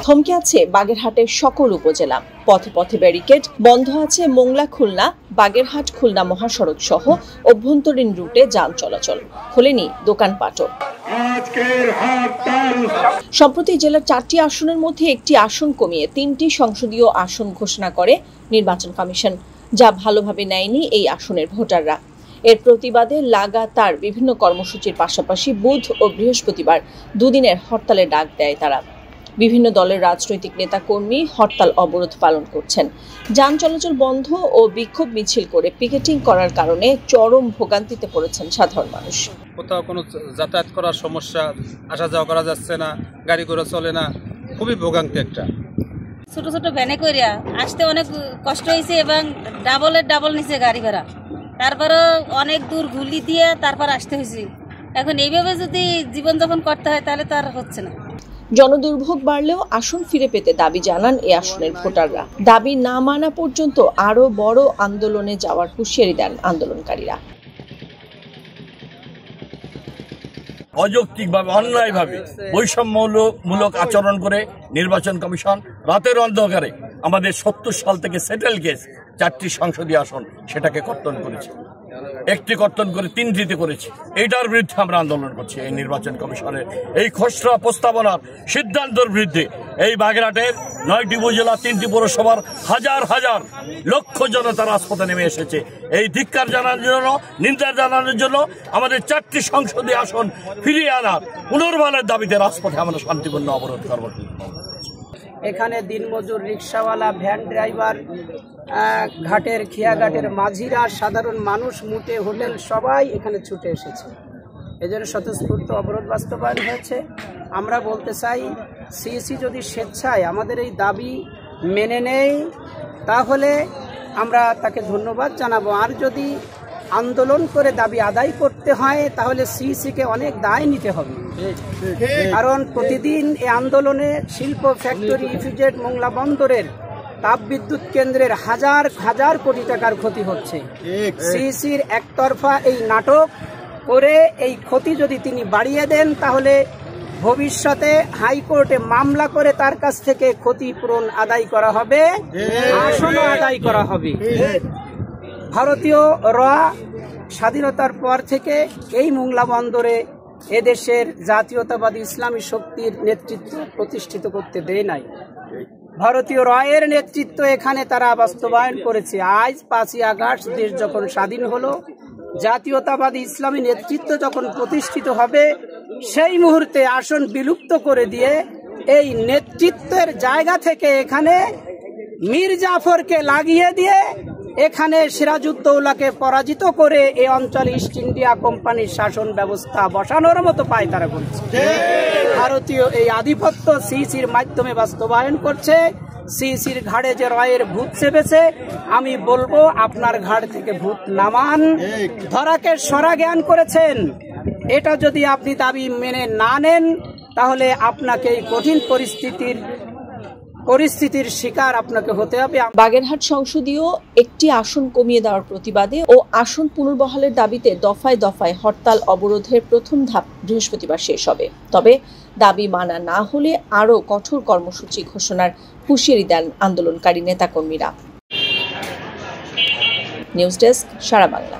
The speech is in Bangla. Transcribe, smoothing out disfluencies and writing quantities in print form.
থমকে আছে বাগেরহাটের সকল উপজেলা। পথে পথে ব্যারিকেড, বন্ধ আছে মোংলা খুলনা, বাগেরহাট খুলনা মহাসড়ক সহ অভ্যন্তরীণ রুটে যান চলাচল। খোলেনি দোকানপাটও। সম্প্রতি জেলার 4টি আসনের মধ্যে একটি আসন কমিয়ে 3টি সংসদীয় আসন ঘোষণা করে নির্বাচন কমিশন, যা ভালোভাবে নেয়নি এই আসনের ভোটাররা। এর প্রতিবাদে লাগাতার বিভিন্ন কর্মসূচির পাশাপাশি বুধ ও বৃহস্পতিবার দুদিনের হরতালের ডাক দেয় তারা। বিভিন্ন দলের রাজনৈতিক নেতাকর্মী হরতাল অবরোধ পালন করছেন। যান চলাচল বন্ধ ও বিক্ষোভ মিছিল করে পিকেটিং করার কারণে চরম ভোগান্তিতে পড়েছেন সাধারণ মানুষ। কোথাও কোনো যাতায়াত করার সমস্যা, আসা যাওয়া করা যাচ্ছে না, গাড়ি ঘোড়া চলে না, খুবই ভোগান্তি একটা। ছোট ছোট ভ্যানে করিয়া আসতে অনেক কষ্ট হয়েছে এবং ডাবল নিচে গাড়ি ভাড়া, তারপরে অনেক দূর ঘুলি দিয়ে তারপর আসতে হয়েছে। এখন এইভাবে যদি জীবনযাপন করতে হয় তাহলে তো আর হচ্ছে না। জনদুর্ভোগ বাড়লেও আসন ফিরে পেতে দাবি জানান এ আসনের ভোটাররা। দাবি না মানা পর্যন্ত আরো বড় আন্দোলনে যাওয়ার হুঁশিয়ারি দেন আন্দোলনকারীরা। অযৌক্তিকভাবে, অন্যায়ভাবে বৈষম্যমূলক আচরণ করে নির্বাচন কমিশন রাতের অন্ধকারে আমাদের 70 সাল থেকে সেটেল কেস 4টি সংসদীয় আসন সেটাকে কর্তন করেছে। একটি কর্তন করে 3টিতে করেছে। এইটার বিরুদ্ধে আমরা আন্দোলন করছি। এই নির্বাচন কমিশনের এই খসড়া প্রস্তাবনার সিদ্ধান্তের বিরুদ্ধে এই বাগেরহাটের 9টি উপজেলা, 3টি পৌরসভার হাজার হাজার লক্ষ জনতা রাজপথে নেমে এসেছে এই ধিক্কার জানানোর জন্য, নিন্দা জানানোর জন্য। আমাদের 4টি সংসদীয় আসন ফিরিয়ে আনার পুনর্বহালের দাবিতে রাজপথে আমরা শান্তিপূর্ণ অবরোধ করব। এখানে দিনমজুর, রিক্সাওয়ালা, ভ্যান ড্রাইভার, ঘাটের খিয়াঘাটের মাঝিরা, সাধারণ মানুষ, মুটে হোটেল সবাই এখানে ছুটে এসেছে। এজন্য স্বতঃস্ফূর্ত অবরোধ বাস্তবায়ন হয়েছে। আমরা বলতে চাই, সিইসি যদি স্বেচ্ছায় আমাদের এই দাবি মেনে নেয় তাহলে আমরা তাকে ধন্যবাদ জানাবো। আর যদি আন্দোলন করে দাবি আদায় করতে হয় তাহলে সিইসিকে অনেক দায় নিতে হবে। কারণ প্রতিদিন এই আন্দোলনে শিল্প ফ্যাক্টরি, ইপিজেড, মোংলা বন্দরের তাপবিদ্যুৎ কেন্দ্রের হাজার হাজার কোটি টাকার ক্ষতি হচ্ছে। সিইসির একতরফা এই নাটক করে এই ক্ষতি যদি তিনি বাড়িয়ে দেন তাহলে ভবিষ্যতে হাইকোর্টে মামলা করে তার কাছ থেকে ক্ষতিপূরণ আদায় করা হবে, আসনও আদায় করা হবে। ভারতীয় র স্বাধীনতার পর থেকে এই মোংলা বন্দরে এদেশের জাতীয়তাবাদী ইসলামী শক্তির নেতৃত্ব প্রতিষ্ঠিত করতে দেয় নাই। ভারতীয় রয়ের নেতৃত্ব এখানে তারা বাস্তবায়ন করেছে। আজ 5ই আগস্ট দেশ যখন স্বাধীন হলো, জাতীয়তাবাদী ইসলামী নেতৃত্ব যখন প্রতিষ্ঠিত হবে, সেই মুহূর্তে আসন বিলুপ্ত করে দিয়ে এই নেতৃত্বের জায়গা থেকে এখানে মীর জাফরকে লাগিয়ে দিয়ে এখানে সিরাজউদ্দৌলাকে পরাজিত করে এই অঞ্চলে ইস্ট ইন্ডিয়া কোম্পানির শাসন ব্যবস্থা বসানোর মতো পায় তারা বলছে। ভারতীয় এই আধিপত্য সিইসির মাধ্যমে বাস্তবায়ন করছে। সিইসির ঘাড়ে যে রয়ের ভূত চেপেছে, আমি বলবো আপনার ঘাড় থেকে ভূত নামান। ধরাকে সরা জ্ঞান করেছেন, এটা যদি আপনি দাবি মেনে না নেন তাহলে আপনাকে এই কঠিন পরিস্থিতির শিকার আপনাকে হতে হবে। বাগেরহাট সংসদীয় একটি আসন কমিয়ে দেওয়ার প্রতিবাদে ও আসন পুনর্বহালের দাবিতে দফায় দফায় হরতাল অবরোধের প্রথম ধাপ বৃহস্পতিবার শেষ হবে। তবে দাবি মানা না হলে আরও কঠোর কর্মসূচি ঘোষণার হুঁশিয়ারি দেন আন্দোলনকারী নেতাকর্মীরা। নিউজ ডেস্ক, সারা বাংলা।